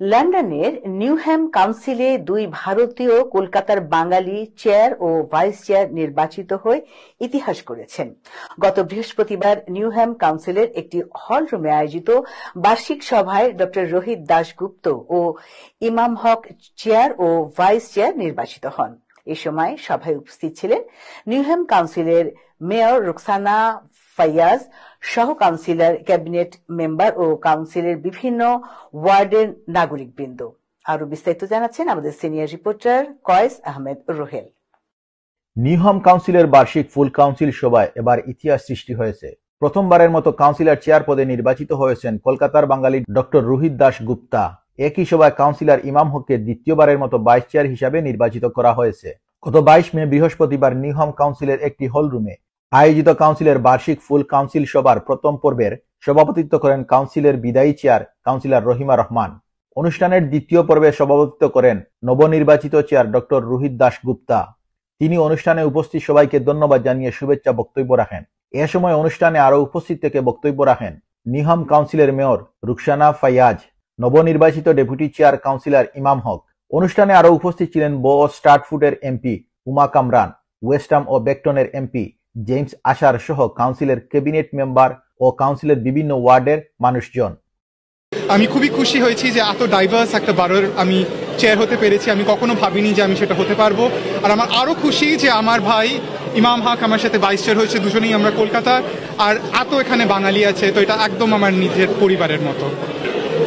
লন্ডনের নিউহ্যাম কাউন্সিলে দুই ভারতীয় কলকাতার বাঙালি চেয়ার ও ভাইস চেয়ার নির্বাচিত হয়ে ইতিহাস গড়েছেন। গত বৃহস্পতিবার নিউহ্যাম কাউন্সিলের একটি হল রুমে আয়োজিত বার্ষিক সভায় ড রোহিত দাশগুপ্ত ও ইমাম হক চেয়ার ও ভাইস চেয়ার নির্বাচিত হন। এ সময় সভায় উপস্থিত ছিলেন নিউহ্যাম কাউন্সিলের মেয়র রুকসানা ফাইয়াজ, সহ কাউন্সিলর, ক্যাবিনেট মেম্বার ও কাউন্সিলের বিভিন্ন ওয়ার্ডের নাগরিকবৃন্দ। আরো বিস্তারিত জানাচ্ছেন আমাদের সিনিয়র রিপোর্টার কয়েস আহমেদ রোহেল। নিউহ্যাম কাউন্সিলের বার্ষিক ফুল কাউন্সিল সভায় এবার ইতিহাস সৃষ্টি হয়েছে। প্রথমবারের মতো কাউন্সিলর চেয়ার পদে নির্বাচিত হয়েছেন কলকাতার বাঙালি ডক্টর রোহিত দাস গুপ্তা। একই সভায় কাউন্সিলর ইমাম হককে দ্বিতীয়বারের মতো ভাইস চেয়ার হিসাবে নির্বাচিত করা হয়েছে। গত 22 মে বৃহস্পতিবার নিউহ্যাম কাউন্সিলের একটি হল রুমে আয়োজিত কাউন্সিলের বার্ষিক ফুল কাউন্সিল সভার প্রথম পর্বের সভাপতিত্ব করেন কাউন্সিলের বিদায়ী চেয়ার কাউন্সিলর রহিমা রহমান। অনুষ্ঠানের দ্বিতীয় পর্বে সভাপতিত্ব করেন নবনির্বাচিত চেয়ার ডক্টর রোহিত দাস গুপ্তা। তিনি অনুষ্ঠানে উপস্থিত সবাইকে ধন্যবাদ জানিয়ে শুভেচ্ছা বক্তব্য রাখেন। এ সময় অনুষ্ঠানে আরো উপস্থিত থেকে বক্তব্য রাখেন নিউহ্যাম কাউন্সিলের মেয়র রুকসানা ফাইয়াজ, নবনির্বাচিত ডেপুটি চেয়ার কাউন্সিলর ইমাম হক। অনুষ্ঠানে আরো উপস্থিত ছিলেন বো ও স্টার্টফুডের এমপি উমা কামরান, ওয়েস্টাম ও বেকটনের এমপি জেমস আশার সহ কাউন্সিলের ক্যাবিনেট মেম্বার ও কাউন্সিলের বিভিন্ন ওয়ার্ডের মানুষজন। আমি খুবই খুশি হয়েছি যে এত ডাইভার্স একটা বারের আমি চেয়ার হতে পেরেছি। আমি কখনো ভাবিনি যে আমি সেটা হতে পারবো। আর আমার আরো খুশি যে আমার ভাই ইমাম হক আমার সাথে ভাইস চেয়ার হয়েছে, দুজনেই আমরা কলকাতার। আর এত এখানে বাঙালি আছে, তো এটা একদম আমার নিজের পরিবারের মতো।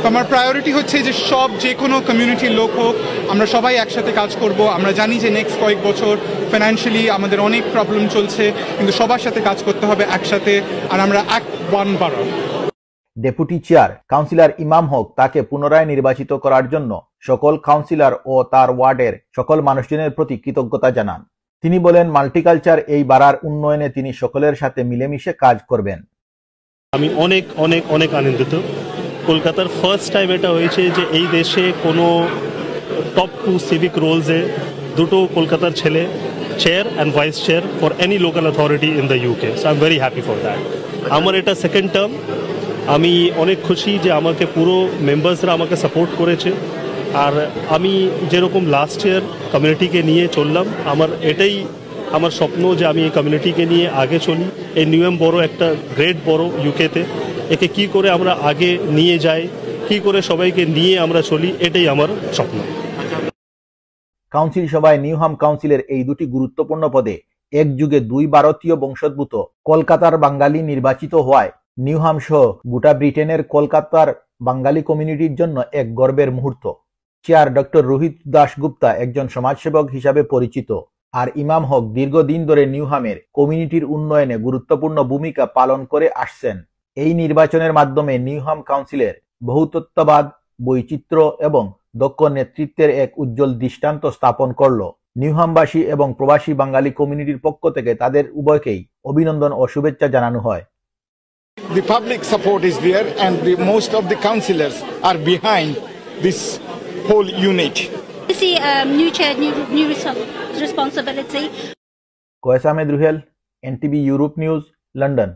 তো আমার প্রায়োরিটি হচ্ছে যে যে কোনো কমিউনিটির লোক হোক, আমরা সবাই একসাথে কাজ করব। আমরা জানি যে নেক্সট কয়েক বছর ফাইন্যান্সিয়ালি আমাদের অনেক প্রবলেম চলছে, কিন্তু সবার সাথে কাজ করতে হবে একসাথে, আর আমরা ওয়ান বারো। ডেপুটি চেয়ার কাউন্সিলর ইমাম হক তাকে পুনরায় নির্বাচিত করার জন্য সকল কাউন্সিলর ও তার ওয়ার্ডের সকল মানুষজনের প্রতি কৃতজ্ঞতা জানান। তিনি বলেন, মাল্টিকালচার এই বাড়ার উন্নয়নে তিনি সকলের সাথে মিলেমিশে কাজ করবেন। আমি অনেক অনেক অনেক আনন্দিত। কলকাতার ফার্স্ট টাইম এটা হয়েছে যে এই দেশে কোনো টপ 2 সিভিক রোলসে দুটো কলকাতার ছেলে chair and vice chair for any local authority in the UK. So I am very happy for that. আমার এটা সেকেন্ড টার্ম। আমি অনেক খুশি যে আমাকে পুরো মেম্বার্সরা আমাকে সাপোর্ট করেছে। আর আমি যেরকম লাস্ট ইয়ার কমিউনিটিকে নিয়ে চললাম, এটাই আমার স্বপ্ন যে আমি এই কমিউনিটিকে নিয়ে আগে চলি। এই নিউহ্যাম বড় একটা গ্রেট বড় ইউকেতে, একে কি করে আমরা আগে নিয়ে যাই, কি করে সবাইকে নিয়ে আমরা চলি, এটাই আমার স্বপ্ন। কাউন্সিল সভায় নিউহ্যাম কাউন্সিলের এই দুটি গুরুত্বপূর্ণ পদে এক যুগে 2 ভারতীয় বংশোদ্ভূত কলকাতার বাঙালি নির্বাচিত হওয়ায় নিউহ্যাম সহ গোটা ব্রিটেনের কলকাতার বাঙালি কমিউনিটির জন্য এক গর্বের মুহূর্ত। চেয়ার ডক্টর রোহিত দাস গুপ্তা একজন সমাজসেবক হিসাবে পরিচিত, আর ইমাম হক দীর্ঘদিন ধরে নিউহ্যামের কমিউনিটির উন্নয়নে গুরুত্বপূর্ণ ভূমিকা পালন করে আসছেন। এই নির্বাচনের মাধ্যমে নিউহ্যাম কাউন্সিলের বহুতত্ত্ববাদ, বৈচিত্র্য এবং দক্ষ নেতৃত্বের এক উজ্জ্বল দৃষ্টান্ত স্থাপন করল। নিউহ্যামবাসী এবং প্রবাসী বাঙালি কমিউনিটির পক্ষ থেকে তাদের উভয়কেই অভিনন্দন ও শুভেচ্ছা জানানো হয়। The public support is there and most of the councillors are behind this whole unit. See, new chair, new responsibility. Qayes Ahmed Ruhel, NTV Europe news, London.